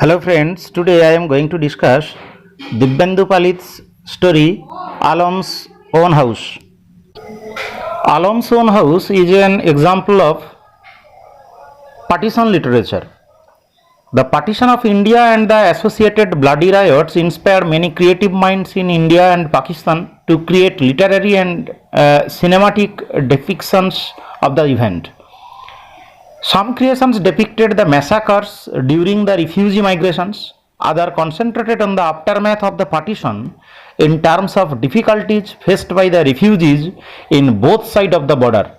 Hello friends, today I am going to discuss Dibyendu Palit's story Alam's Own House. Alam's Own House is an example of partition literature. The partition of India and the associated bloody riots inspired many creative minds in India and Pakistan to create literary and cinematic depictions of the event. Some creations depicted the massacres during the refugee migrations, others concentrated on the aftermath of the partition in terms of difficulties faced by the refugees in both sides of the border.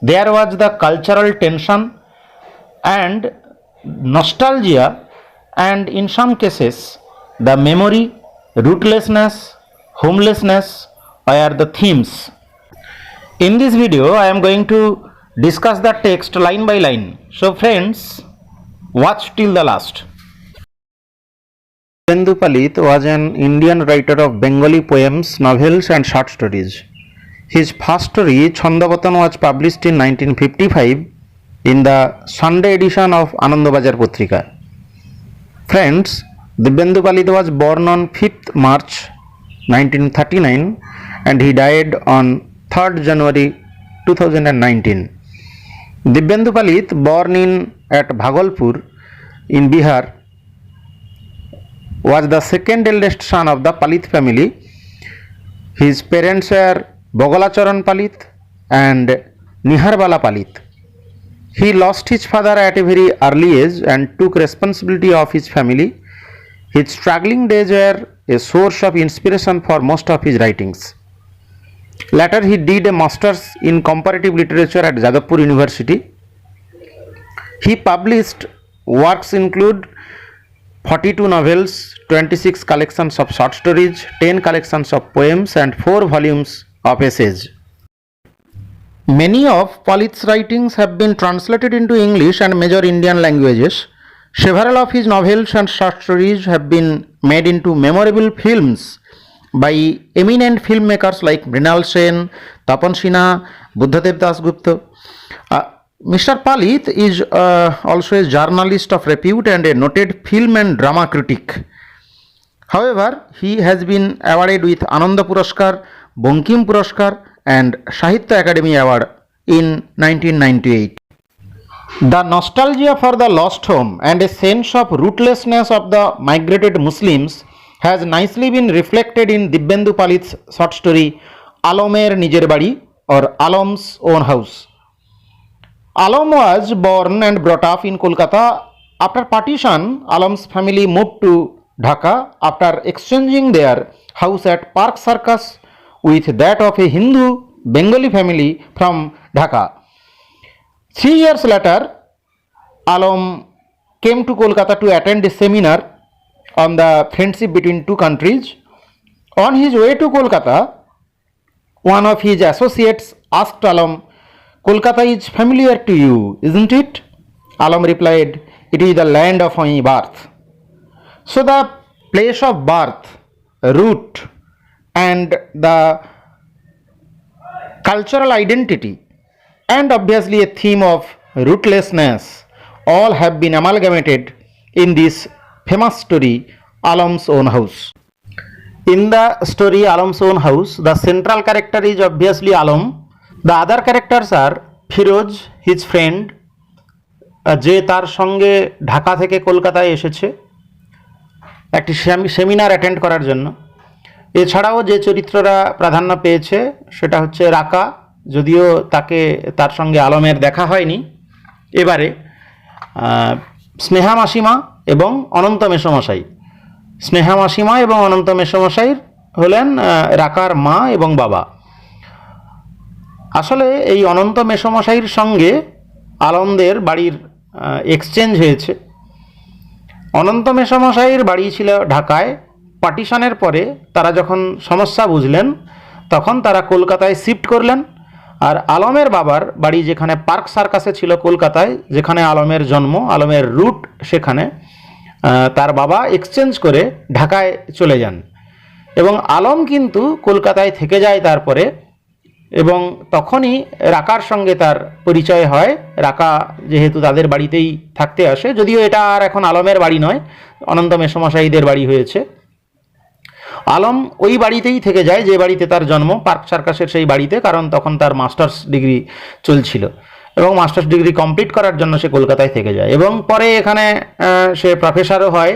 There was the cultural tension and nostalgia, and in some cases, the memory, rootlessness, homelessness were the themes. In this video, I am going to discuss the text line by line. So friends, watch till the last. Dibyendu Palit was an Indian writer of Bengali poems, novels and short stories. His first story, Chhandavatan, was published in 1955 in the Sunday edition of Anandabazar Patrika. Friends, Dibyendu Palit was born on 5th March 1939 and he died on 3rd January 2019. Dibyendu Palit, born at Bhagalpur in Bihar, was the second eldest son of the Palit family. His parents were Bogalacharan Palit and Niharbala Palit. He lost his father at a very early age and took responsibility of his family. His struggling days were a source of inspiration for most of his writings. Later, he did a master's in comparative literature at Jadavpur University. He published works include 42 novels, 26 collections of short stories, 10 collections of poems and 4 volumes of essays. Many of Palit's writings have been translated into English and major Indian languages. Several of his novels and short stories have been made into memorable films by eminent filmmakers like Mrinal Sen, Tapan Sinha, Buddhadev Dasgupta. Mr. Palit is also a journalist of repute and a noted film and drama critic. However, he has been awarded with Ananda Puraskar, Bankim Puraskar and Sahitya Academy Award in 1998. The nostalgia for the lost home and a sense of rootlessness of the migrated Muslims has nicely been reflected in Dibyendu Palit's short story Alamer Nijer Badi or Alam's Own House. Alam was born and brought up in Kolkata. After partition, Alam's family moved to Dhaka after exchanging their house at Park Circus with that of a Hindu Bengali family from Dhaka. 3 years later, Alam came to Kolkata to attend a seminar on the friendship between two countries. On his way to Kolkata, one of his associates asked Alam, "Kolkata is familiar to you, isn't it?" Alam replied, "It is the land of my birth." So the place of birth, root and the cultural identity and obviously a theme of rootlessness all have been amalgamated in this famous story Alam's Own House. In the story Alam's Own House, the central character is obviously Alam. The other characters are Firoz, his friend, যে তার সঙ্গে ঢাকা থেকে কলকাতায় এসেছে একটি seminar attend করার জন্য। এছাড়াও যে চরিত্ররা প্রাধান্য পেয়েছে সেটা হচ্ছে রাকা, যদিও তার সঙ্গে আলমের দেখা হয়নি এবারে, স্নেহা মাসিমা এবং অনন্ত মেসমশাই। স্নেহা মাসিমা এবং অনন্ত মেসমশাই হলেন রাকার মা এবং বাবা। আসলে এই অনন্ত মেসমশাইয়ের সঙ্গে আলমদের বাড়ির এক্সচেঞ্জ হয়েছে। অনন্ত মেসমশাইয়ের বাড়ি ছিল ঢাকায়। পার্টিশনের পরে তারা যখন সমস্যা বুঝলেন তখন তারা কলকাতায় শিফট করলেন। আর আলমের বাবার বাড়ি যেখানে পার্ক সার্কাসে ছিল কলকাতায়, যেখানে আলমের জন্ম, আলমের রুট সেখানে, তার বাবা এক্সচেঞ্জ করে ঢাকায় চলে যান এবং আলম কিন্তু কলকাতায় থেকে যায় তারপরে এবং তখনই রাকার সঙ্গে তার পরিচয় হয়। রাকা যেহেতু তাদের বাড়িতেই থাকতে আসে, যদিও এটা আর এখন আলমের বাড়ি নয়, অনন্ত মেসমশাইদের বাড়ি হয়েছে। আলম ওই বাড়িতেই থেকে যায় যে বাড়িতে তার জন্ম, পার্ক সার্কাসের সেই বাড়িতে, কারণ তখন তার মাস্টার্স ডিগ্রি চলছিল এবং মাস্টার্স ডিগ্রি কমপ্লিট করার জন্য সে কলকাতায় থেকে যায় এবং পরে এখানে সে প্রফেসরও হয়,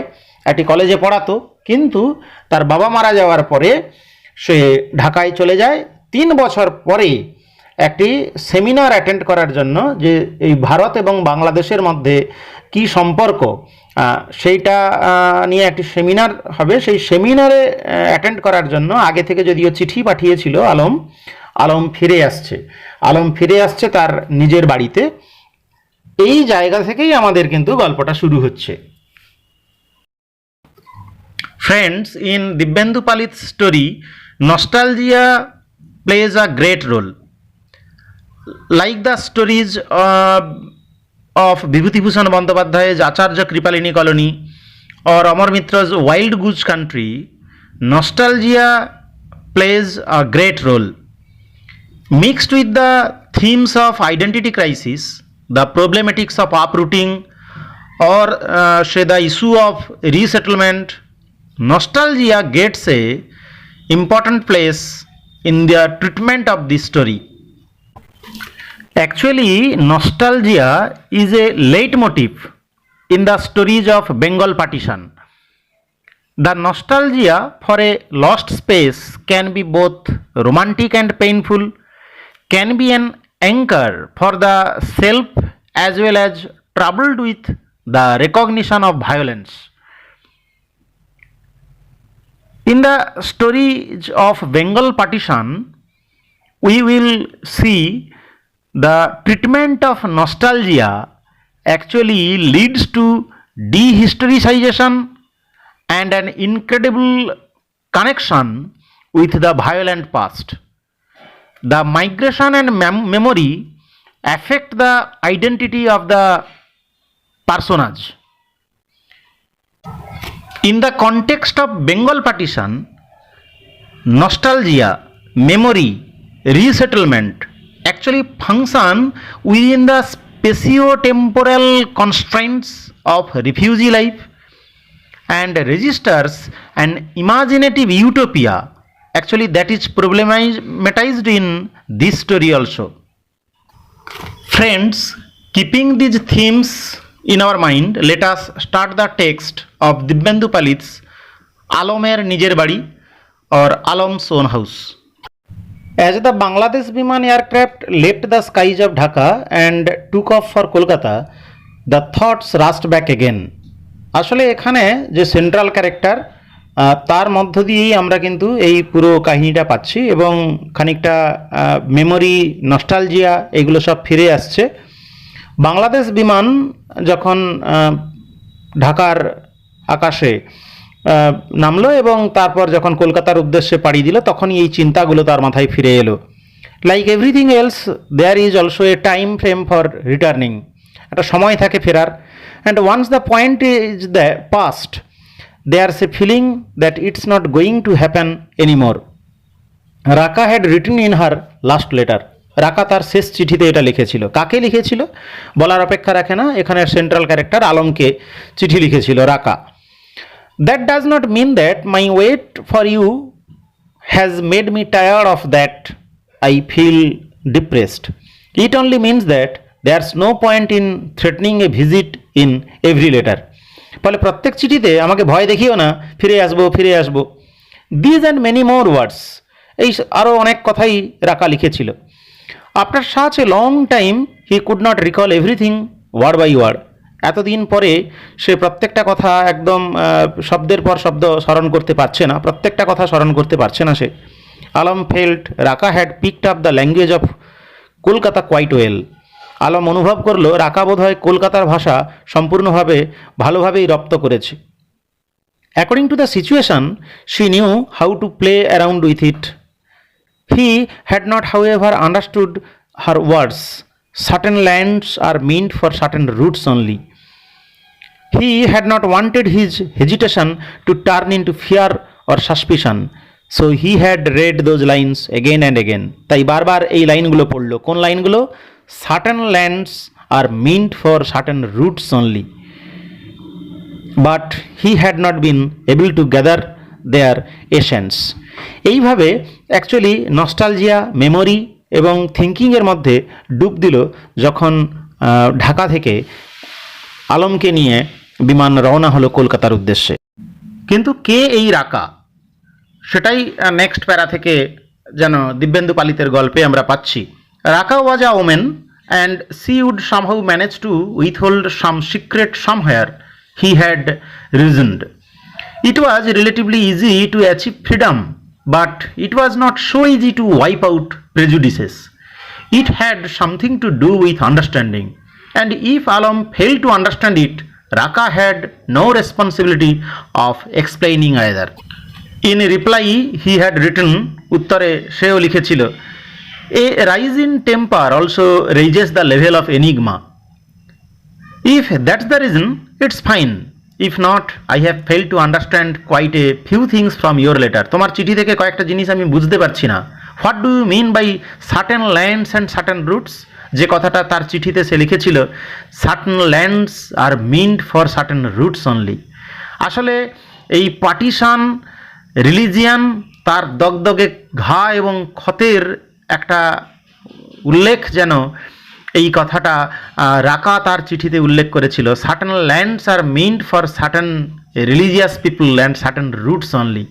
একটি কলেজে পড়াতো। কিন্তু তার বাবা মারা যাওয়ার পরে সে ঢাকায় চলে যায়। 3 বছর পরে একটি সেমিনার অ্যাটেন্ড করার জন্য, যে এই ভারত এবং বাংলাদেশের মধ্যে কি সম্পর্ক সেইটা নিয়ে একটি সেমিনার হবে। সেই সেমিনারে অ্যাটেন্ড করার জন্য আগে থেকে যদিও চিঠি পাঠিয়েছিল আলম ফিরে আসছে। আলম ফিরে আসছে তার নিজের বাড়িতে। এই জায়গা থেকেই আমাদের কিন্তু গল্পটা শুরু হচ্ছে। Friends, in Dibyendu Palit's story, nostalgia plays a great role. Like the stories of Bibhutibhushan Bandyopadhyay's Acharya Kripalini Colony or Amar Mitra's Wild Goose Country, nostalgia plays a great role. Mixed with the themes of identity crisis, the problematics of uprooting, or say the issue of resettlement, nostalgia gets a important place in the treatment of this story. Actually, nostalgia is a leitmotif in the stories of Bengal partition. The nostalgia for a lost space can be both romantic and painful, can be an anchor for the self as well as troubled with the recognition of violence. In the stories of Bengal partition, we will see the treatment of nostalgia actually leads to dehistoricization and an incredible connection with the violent past. The migration and memory affect the identity of the personage. In the context of Bengal partition, nostalgia, memory, resettlement actually function within the spatio-temporal constraints of refugee life and registers an imaginative utopia actually that is problematized in this story also. Friends, keeping these themes in our mind, let us start the text of Dibyendu Palit's Alomer Nijer Badi or Alam's own house. As the Bangladesh Biman aircraft left the skies of Dhaka and took off for Kolkata, the thoughts rushed back again. আসলে এখানে যে central character, তার মধ্য দিয়েই আমরা কিন্তু এই পুরো কাহিনীটা পাচ্ছি এবং খানিকটা মেমোরি, নস্টালজিয়া এগুলো সব ফিরে আসছে। বাংলাদেশ বিমান যখন ঢাকার আকাশে নামলো এবং তারপর যখন কলকাতার উদ্দেশ্যে পাড়ি দিল, তখনই এই চিন্তাগুলো তার মাথায় ফিরে এলো। Like everything else, there is also a time frame for returning. একটা সময় থাকে ফেরার। And once the point is the past, there's a feeling that it's not going to happen anymore. Raka had written in her last letter. Raka তার শেষ চিঠিতে এটা লিখেছিল। কাকে লিখেছিল বলার অপেক্ষা রাখে না, এখানে সেন্ট্রাল ক্যারেক্টার আলমকে চিঠি লিখেছিল রাকা। That does not mean that my wait for you has made me tired of that I feel depressed. It only means that there's no point in threatening a visit in every letter. ফলে প্রত্যেক চিঠিতে আমাকে ভয় দেখিও না, ফিরে আসবো ফিরে আসবো। These and many more words, এই আরও অনেক কথাই রাকা লিখেছিল। After such a long time he could not recall everything word by word. এতদিন পরে সে প্রত্যেকটা কথা একদম শব্দের পর শব্দ স্মরণ করতে পারছে না, প্রত্যেকটা কথা স্মরণ করতে পারছে না সে। Alam felt Raka had picked up the language of Kolkata quite well. Alam অনুভব করলো রাকা বোধহয় কলকাতার ভাষা সম্পূর্ণভাবে ভালোভাবেই রপ্ত করেছে। According to the situation she new how to play around with it. He had not however understood her words. Certain lands are meant for certain routes only. He had not wanted his hesitation to turn into fear or suspicion. So he had read those lines again and again, তাই বারবার এই লাইনগুলো পড়লো। কোন লাইনগুলো? Certain lands are meant for certain roots only, but he had not been able to gather their essence. এইভাবে actually nostalgia, memory এবং থিঙ্কিংয়ের মধ্যে ডুব দিল যখন ঢাকা থেকে আলমকে নিয়ে বিমান রওনা হলো কলকাতার উদ্দেশ্যে। কিন্তু কে এই রাকা, সেটাই নেক্সট প্যারা থেকে যেন দিব্যেন্দু পালিতের গল্পে আমরা পাচ্ছি। Raka was a woman and she would somehow manage to withhold some secret somewhere he had reasoned. It was relatively easy to achieve freedom, but it was not so easy to wipe out prejudices. It had something to do with understanding, and if Alam failed to understand it, Raka had no responsibility of explaining either. In reply, he had written, উত্তরে সেও লিখেছিল, a rise in temper also raises the level of enigma. If that's the reason, it's fine. If not, I have failed to understand quite a few things from your letter. তোমার চিঠি থেকে কয়েকটা জিনিস আমি বুঝতে পারছি না। What do you mean by certain lands and certain routes? যে কথাটা তার চিঠিতে সে লিখেছিল, certain lands are meant for certain routes only. আসলে এই পার্টিশন, রিলিজিয়ান, তার দগদগে ঘা এবং ক্ষতের একটা উল্লেখ যেন এই কথাটা রাকা তার চিঠিতে উল্লেখ করেছিল। Certain lands are meant for certain religious people and certain roots only.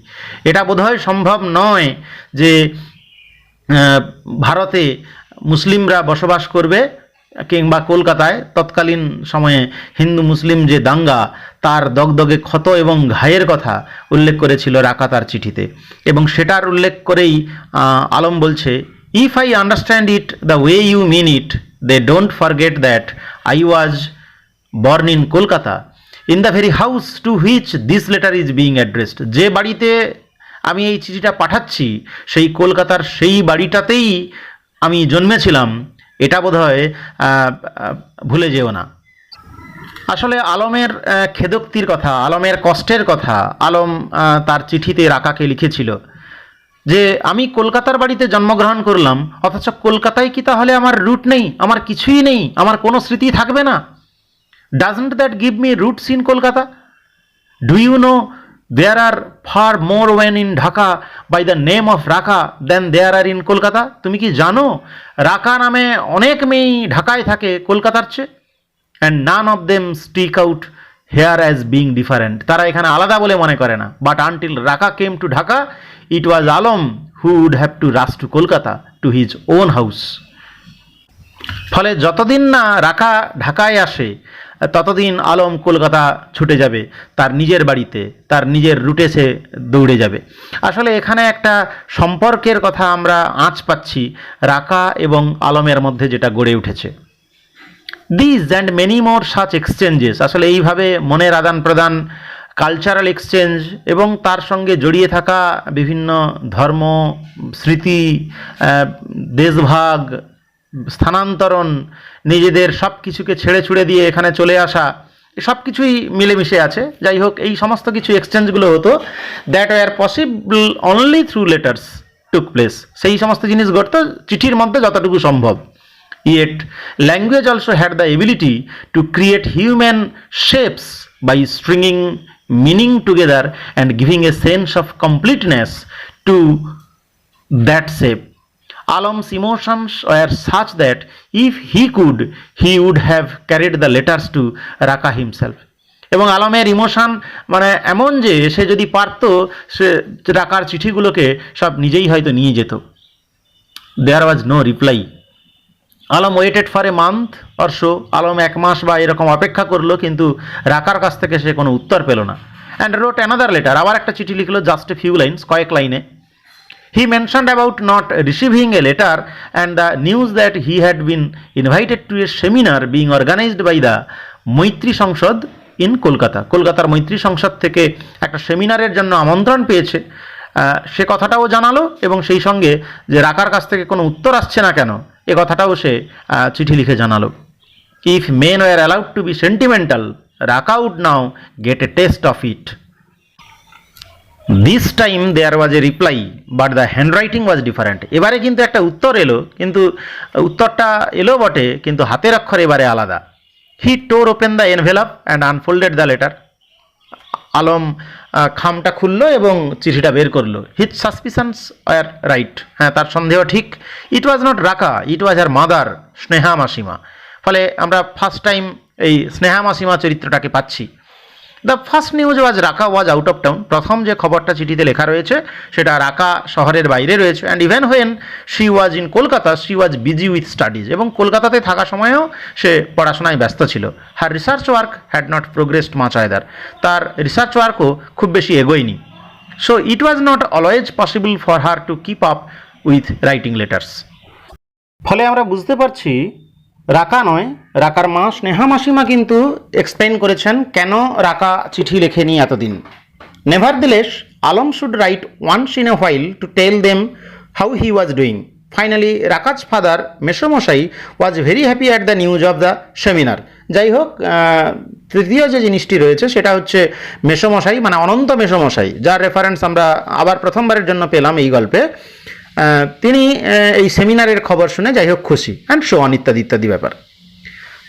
এটা বোধহয় সম্ভব নয় যে ভারতে মুসলিমরা বসবাস করবে কিংবা কলকাতায় তৎকালীন সময়ে হিন্দু মুসলিম যে দাঙ্গা, তার দগদগে ক্ষত এবং ঘায়ের কথা উল্লেখ করেছিল রাকা তার চিঠিতে, এবং সেটার উল্লেখ করেই আলম বলছে, if I understand it the way you mean it, they don't forget that I was born in Kolkata, in the very house to which this letter is being addressed. যে বাড়িতে আমি এই চিঠিটা পাঠাচ্ছি সেই কলকাতার সেই বাড়িটাতেই আমি জন্মেছিলাম, এটা বোধহয় ভুলে যেও না। আসলে আলমের খেদোক্তির কথা, আলমের কষ্টের কথা আলম তার চিঠিতে রাকাকে লিখেছিল যে আমি কলকাতার বাড়িতে জন্মগ্রহণ করলাম, অথচ কলকাতায় কি তাহলে আমার রুট নেই, আমার কিছুই নেই, আমার কোনো স্মৃতি থাকবে না? Doesn't that give me roots in Kolkata? Do you know there are far more one in Dhaka by the name of Raka then there R in Kolkata? তুমি কি জানো রাকা নামে অনেক মেয়েই ঢাকায় থাকে কলকাতার চেয়ে? And none of them stick out hair as being different. তারা এখানে আলাদা বলে মনে করে না। বাট আনটিল রাকা came to Dhaka, it was Alam who would have to rush to Kolkata to his own house. ফলে যতদিন না রাকা ঢাকায় আসে ততদিন আলম কলকাতা ছুটে যাবে তার নিজের বাড়িতে, তার নিজের রুটে সে দৌড়ে যাবে। আসলে এখানে একটা সম্পর্কের কথা আমরা আঁচ পাচ্ছি রাকা এবং আলমের মধ্যে, যেটা গড়ে উঠেছে। This and many more such exchanges, আসলে এইভাবে মনের আদান প্রদান, কালচারাল এক্সচেঞ্জ এবং তার সঙ্গে জড়িয়ে থাকা বিভিন্ন ধর্ম, স্মৃতি, দেশভাগ, স্থানান্তরণ, নিজেদের সব কিছুকে ছেড়ে ছুড়ে দিয়ে এখানে চলে আসা, সব কিছুই মিলেমিশে আছে। যাই হোক, এই সমস্ত কিছু এক্সচেঞ্জগুলো হতো, that were possible only through letters took place. সেই সমস্ত জিনিস ঘটতো চিঠির মধ্যে যতটুকু সম্ভব। Yet language also had the ability to create human shapes by stringing meaning together and giving a sense of completeness to that shape. Alam's emotions were such that if he could, he would have carried the letters to Raka himself. এবং আলমের emotion মানে এমন যে সে যদি পারতো সে রাকার চিঠিগুলোকে সব নিজেই হয়তো নিয়ে যেত। There was no reply. Alam waited for a month or so, Alam এক মাস বা এরকম অপেক্ষা করলো, কিন্তু রাকার কাছ থেকে সে কোনো উত্তর পেল না। অ্যান্ড রোট অ্যানাদার লেটার, আবার একটা চিঠি লিখলো, জাস্ট এ ফিউ লাইন্স, কয়েক লাইনে। He mentioned about not receiving a letter and the news that he had been invited to a seminar being organised by the Maitri Sansad in Kolkata. কলকাতার মৈত্রী সংসদ থেকে একটা সেমিনারের জন্য আমন্ত্রণ পেয়েছে, সে কথাটাও জানালো, এবং সেই সঙ্গে যে রাকার কাছ থেকে কোনো উত্তর আসছে না কেন এ কথাটাও সে চিঠি লিখে জানালো। If men were allowed to be sentimental, Raka would now get a taste of it. This time there was a reply but the handwriting was different. এবারে কিন্তু একটা উত্তর এলো, কিন্তু উত্তরটা এলো বটে, কিন্তু হাতের অক্ষর এবারে আলাদা। He tore open the envelope and unfolded the letter. Alam খামটা খুললো এবং চিঠিটা বের করলো। হিজ সাসপিশনস আর রাইট, হ্যাঁ তার সন্দেহ ঠিক। ইট ওয়াজ নট রাকা, ইট ওয়াজ আর মাদার, স্নেহা মাসিমা। ফলে আমরা ফার্স্ট টাইম এই স্নেহা মাসিমা চরিত্রটাকে পাচ্ছি। দ্য ফার্স্ট নিউজ ওয়াজ রাকা ওয়াজ আউট অফ টাউন। প্রথম যে খবরটা চিঠিতে লেখা রয়েছে সেটা রাকা শহরের বাইরে রয়েছে। And even when she was in Kolkata she was busy with studies. এবং কলকাতাতে থাকা সময়েও সে পড়াশোনায় ব্যস্ত ছিল। Her research work had not progressed much either. তার রিসার্চ ওয়ার্কও খুব বেশি এগোয়নি। So it was not always possible for her to keep up with writing letters. ফলে আমরা বুঝতে পারছি রাকা নয়, রাকার মা স্নেহা মাসিমা কিন্তু এক্সপ্লেন করেছেন কেন রাকা চিঠি লেখেনি এতদিন। Nevertheless Alam should write once in a while to tell them how he was doing. Finally Raka's father meshomoshai was very happy at the news of the seminar. যাই হোক, তৃতীয় যে জিনিসটি রয়েছে সেটা হচ্ছে মেসোমশাই, মানে অনন্ত মেসোমশাই, যার রেফারেন্স আমরা আবার প্রথমবারের জন্য পেলাম এই গল্পে। তিনি এই সেমিনারের খবর শুনে যাই হোক খুশি, অ্যান্ড সো অন ইত্যাদি ইত্যাদি ব্যাপার।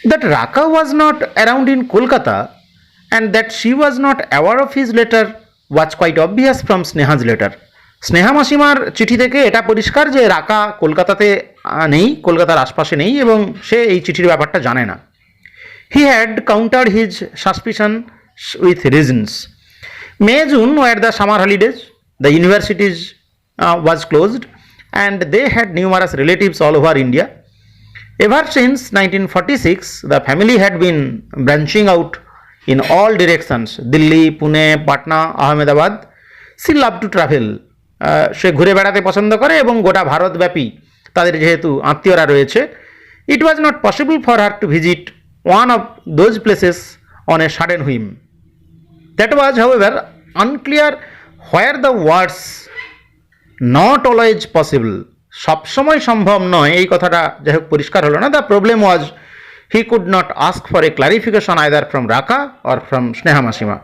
That Raka was not around in Kolkata and that she was not aware of his letter was quite obvious from Sneha's letter. Sneha মাসিমার চিঠি থেকে এটা পরিষ্কার যে রাকা কলকাতাতে নেই, কলকাতার আশপাশে নেই, এবং সে এই চিঠির ব্যাপারটা জানে না। He had countered his suspicion with reasons. May June were the summer holidays, the universities was closed and they had numerous relatives all over India. Ever since 1946 the family had been branching out in all directions, Delhi, Pune, Patna, Ahmedabad. She loved to travel. সে ঘুরে বেড়াতে পছন্দ করে এবং গোটা ভারতব্যাপী তাদের যেহেতু আত্মীয়রা রয়েছে। It was not possible for her to visit one of those places on a sudden whim. That was however unclear where the words not always possible, সবসময় সম্ভব নয়, এই কথাটা যাই হোক পরিষ্কার হলো না। The problem was he could not ask for a clarification either from রাকা অর ফ্রম স্নেহা মাসিমা।